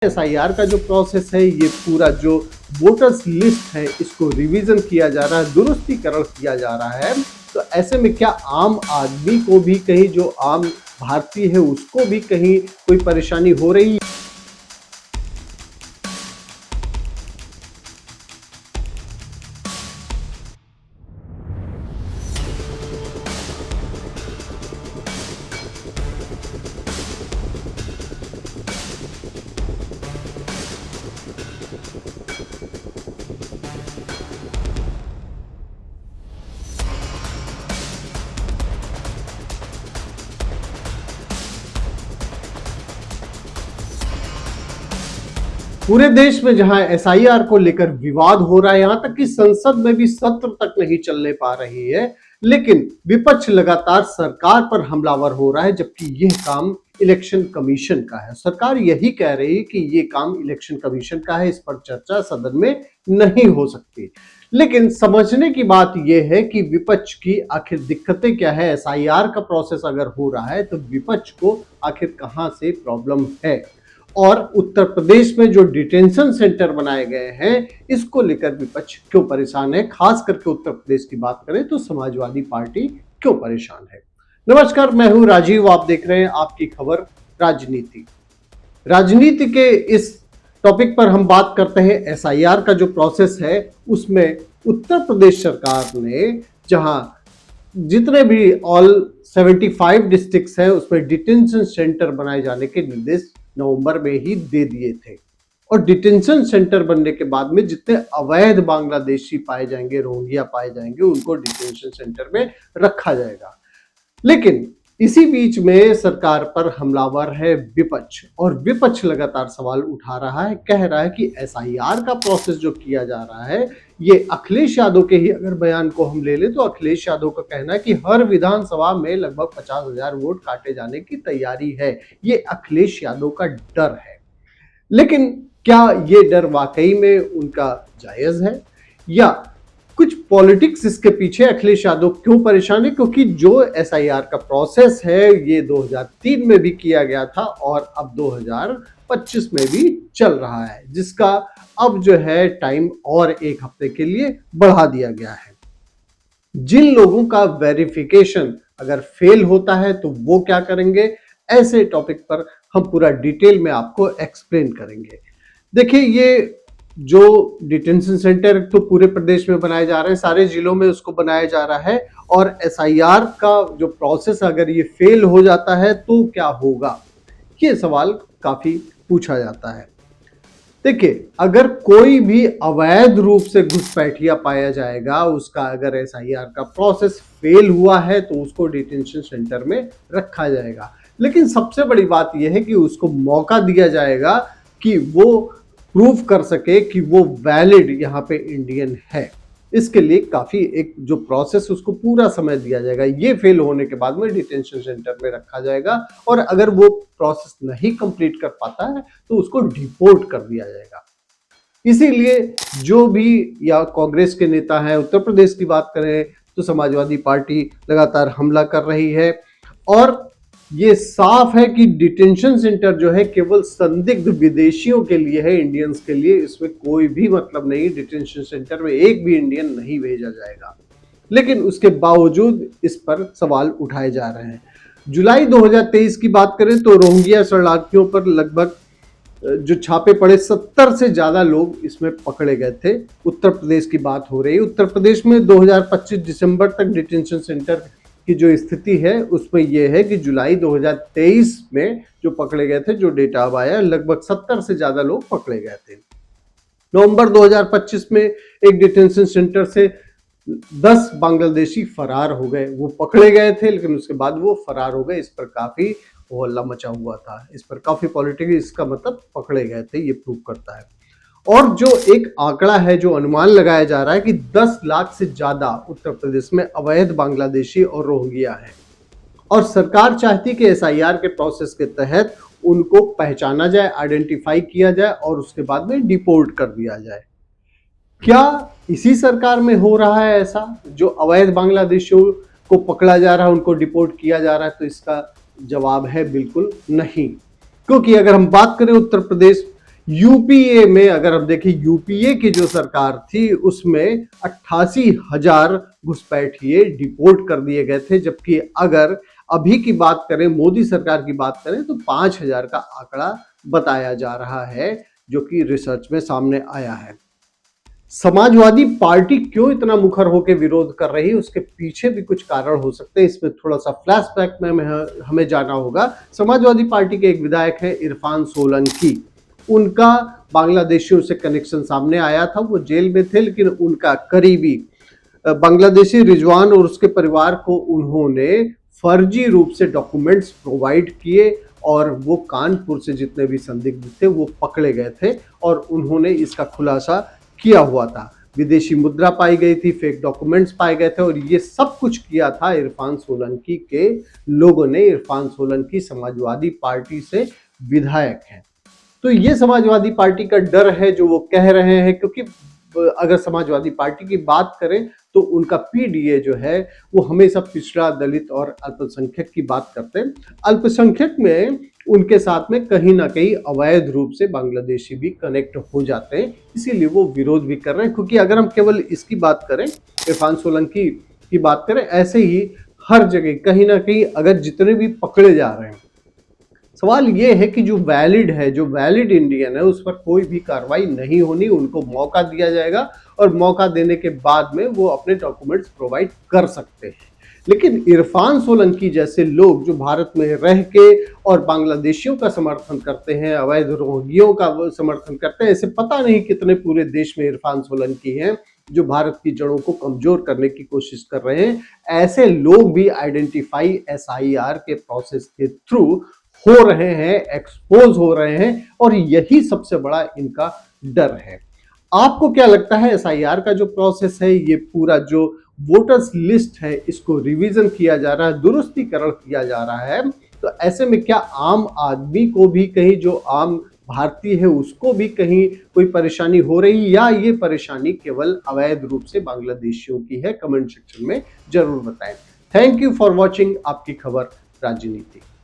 SIR का जो process है, ये पूरा जो वोटर्स लिस्ट है इसको रिवीजन किया जा रहा है, दुरुस्तीकरण किया जा रहा है। तो ऐसे में क्या आम आदमी को भी कहीं, जो आम भारतीय है उसको भी कहीं कोई परेशानी हो रही है? पूरे देश में जहां एसआईआर को लेकर विवाद हो रहा है, यहां तक कि संसद में भी सत्र तक नहीं चलने पा रही है, लेकिन विपक्ष लगातार सरकार पर हमलावर हो रहा है, जबकि यह काम इलेक्शन कमीशन का है। सरकार यही कह रही है कि यह काम इलेक्शन कमीशन का है, इस पर चर्चा सदन में नहीं हो सकती। लेकिन समझने की बात यह है कि विपक्ष की आखिर दिक्कतें क्या है। एसआईआर का प्रोसेस अगर हो रहा है तो विपक्ष को आखिर कहां से प्रॉब्लम है, और उत्तर प्रदेश में जो डिटेंशन सेंटर बनाए गए हैं इसको लेकर विपक्ष क्यों परेशान है। खास करके उत्तर प्रदेश की बात करें तो समाजवादी पार्टी क्यों परेशान है। नमस्कार, मैं हूं राजीव, आप देख रहे हैं आपकी खबर राजनीति। राजनीति के इस टॉपिक पर हम बात करते हैं। एसआईआर का जो प्रोसेस है उसमें उत्तर प्रदेश सरकार ने, जहां जितने भी ऑल 75 डिस्ट्रिक्ट्स हैं उसमें डिटेंशन सेंटर बनाए जाने के निर्देश नवंबर में ही दे दिए थे, और डिटेंशन सेंटर बनने के बाद में जितने अवैध बांग्लादेशी पाए जाएंगे, रोहिंग्या पाए जाएंगे, उनको डिटेंशन सेंटर में रखा जाएगा। लेकिन इसी बीच में सरकार पर हमलावर है विपक्ष, और विपक्ष लगातार सवाल उठा रहा है, कह रहा है कि एसआईआर का प्रोसेस जो किया जा रहा है, ये अखिलेश यादव के ही अगर बयान को हम ले लें तो अखिलेश यादव का कहना है कि हर विधानसभा में लगभग 50,000 वोट काटे जाने की तैयारी है। ये अखिलेश यादव का डर है। लेकिन क्या ये डर वाकई में उनका जायज है, या कुछ पॉलिटिक्स इसके पीछे? अखिलेश यादव क्यों परेशान है? क्योंकि जो एसआईआर का प्रोसेस है ये 2003 में भी किया गया था और अब 2025 में भी चल रहा है, जिसका अब जो है टाइम और एक हफ्ते के लिए बढ़ा दिया गया है। जिन लोगों का वेरिफिकेशन अगर फेल होता है तो वो क्या करेंगे, ऐसे टॉपिक पर हम पूरा डिटेल में आपको एक्सप्लेन करेंगे। देखिए, ये जो डिटेंशन सेंटर तो पूरे प्रदेश में बनाए जा रहे हैं, सारे जिलों में उसको बनाया जा रहा है, और एसआईआर का जो प्रोसेस अगर ये फेल हो जाता है तो क्या होगा, ये सवाल काफी पूछा जाता है। देखिए, अगर कोई भी अवैध रूप से घुसपैठिया पाया जाएगा, उसका अगर एसआईआर का प्रोसेस फेल हुआ है तो उसको डिटेंशन सेंटर में रखा जाएगा। लेकिन सबसे बड़ी बात यह है कि उसको मौका दिया जाएगा कि वो प्रूव कर सके कि वो वैलिड यहाँ पे इंडियन है। इसके लिए काफी एक जो प्रोसेस उसको पूरा समय दिया जाएगा। ये फेल होने के बाद में डिटेंशन सेंटर में रखा जाएगा, और अगर वो प्रोसेस नहीं कंप्लीट कर पाता है तो उसको डिपोर्ट कर दिया जाएगा। इसीलिए जो भी, या कांग्रेस के नेता हैं, उत्तर प्रदेश की बात करें तो समाजवादी पार्टी लगातार हमला कर रही है, और ये साफ है कि डिटेंशन सेंटर जो है केवल संदिग्ध विदेशियों के लिए है, इंडियंस के लिए इसमें कोई भी मतलब नहीं। डिटेंशन सेंटर में एक भी इंडियन नहीं भेजा जाएगा। लेकिन उसके बावजूद इस पर सवाल उठाए जा रहे हैं। जुलाई 2023 की बात करें तो रोहिंग्या शरणार्थियों पर लगभग जो छापे पड़े, 70 से ज्यादा लोग इसमें पकड़े गए थे। उत्तर प्रदेश की बात हो रही है। उत्तर प्रदेश में 2025 दिसंबर तक डिटेंशन सेंटर की जो स्थिति है उसमें यह है कि जुलाई 2023 में जो पकड़े गए थे, जो डेटा अब आया, लगभग 70 से ज्यादा लोग पकड़े गए थे। नवंबर 2025 में एक डिटेंशन सेंटर से 10 बांग्लादेशी फरार हो गए। वो पकड़े गए थे लेकिन उसके बाद वो फरार हो गए। इस पर काफी हल्ला मचा हुआ था, इस पर काफी पॉलिटिक्स, इसका मतलब पकड़े गए थे, ये प्रूव करता है। और जो एक आंकड़ा है, जो अनुमान लगाया जा रहा है कि 10 लाख से ज्यादा उत्तर प्रदेश में अवैध बांग्लादेशी और रोहिंग्या हैं, और सरकार चाहती कि एसआईआर के प्रोसेस के तहत उनको पहचाना जाए, आइडेंटिफाई किया जाए और उसके बाद में डिपोर्ट कर दिया जाए। क्या इसी सरकार में हो रहा है ऐसा, जो अवैध बांग्लादेशियों को पकड़ा जा रहा है, उनको डिपोर्ट किया जा रहा है? तो इसका जवाब है बिल्कुल नहीं। क्योंकि अगर हम बात करें उत्तर प्रदेश यूपीए में अगर हम देखें, यूपीए की जो सरकार थी उसमें 88,000 घुसपैठिए डिपोर्ट कर दिए गए थे, जबकि अगर अभी की बात करें, मोदी सरकार की बात करें, तो 5,000 का आंकड़ा बताया जा रहा है, जो कि रिसर्च में सामने आया है। समाजवादी पार्टी क्यों इतना मुखर होकर विरोध कर रही है, उसके पीछे भी कुछ कारण हो सकते हैं। इसमें थोड़ा सा फ्लैशबैक में हमें जाना होगा। समाजवादी पार्टी के एक विधायक हैं इरफान सोलंकी, उनका बांग्लादेशियों से कनेक्शन सामने आया था। वो जेल में थे, लेकिन उनका करीबी बांग्लादेशी रिजवान और उसके परिवार को उन्होंने फर्जी रूप से डॉक्यूमेंट्स प्रोवाइड किए, और वो कानपुर से जितने भी संदिग्ध थे वो पकड़े गए थे, और उन्होंने इसका खुलासा किया हुआ था। विदेशी मुद्रा पाई गई थी, फेक डॉक्यूमेंट्स पाए गए थे, और ये सब कुछ किया था इरफान सोलंकी के लोगों ने। इरफान सोलंकी समाजवादी पार्टी से विधायक हैं। तो ये समाजवादी पार्टी का डर है जो वो कह रहे हैं, क्योंकि अगर समाजवादी पार्टी की बात करें तो उनका पीडीए जो है वो हमेशा पिछड़ा, दलित और अल्पसंख्यक की बात करते हैं। अल्पसंख्यक में उनके साथ में कहीं ना कहीं अवैध रूप से बांग्लादेशी भी कनेक्ट हो जाते हैं, इसीलिए वो विरोध भी कर रहे हैं। क्योंकि अगर हम केवल इसकी बात करें, इरफान सोलंकी की बात करें, ऐसे ही हर जगह कहीं ना कहीं अगर जितने भी पकड़े जा रहे हैं, सवाल ये है कि जो वैलिड है, जो वैलिड इंडियन है, उस पर कोई भी कार्रवाई नहीं होनी। उनको मौका दिया जाएगा, और मौका देने के बाद में वो अपने डॉक्यूमेंट्स प्रोवाइड कर सकते हैं। लेकिन इरफान सोलंकी जैसे लोग जो भारत में रह के और बांग्लादेशियों का समर्थन करते हैं, अवैध रोहिंग्यों का समर्थन करते हैं, ऐसे पता नहीं कितने पूरे देश में इरफान सोलंकी हैं जो भारत की जड़ों को कमजोर करने की कोशिश कर रहे हैं। ऐसे लोग भी आइडेंटिफाई एसआईआर के प्रोसेस के थ्रू हो रहे हैं, एक्सपोज हो रहे हैं, और यही सबसे बड़ा इनका डर है। आपको क्या लगता है, एसआईआर का जो प्रोसेस है, ये पूरा जो वोटर्स लिस्ट है, इसको रिवीजन किया जा रहा है, दुरुस्तीकरण किया जा रहा है, तो ऐसे में क्या आम आदमी को भी कहीं, जो आम भारतीय है उसको भी कहीं कोई परेशानी हो रही, या ये परेशानी केवल अवैध रूप से बांग्लादेशियों की है? कमेंट सेक्शन में जरूर बताएं। थैंक यू फॉर वॉचिंग आपकी खबर राजनीति।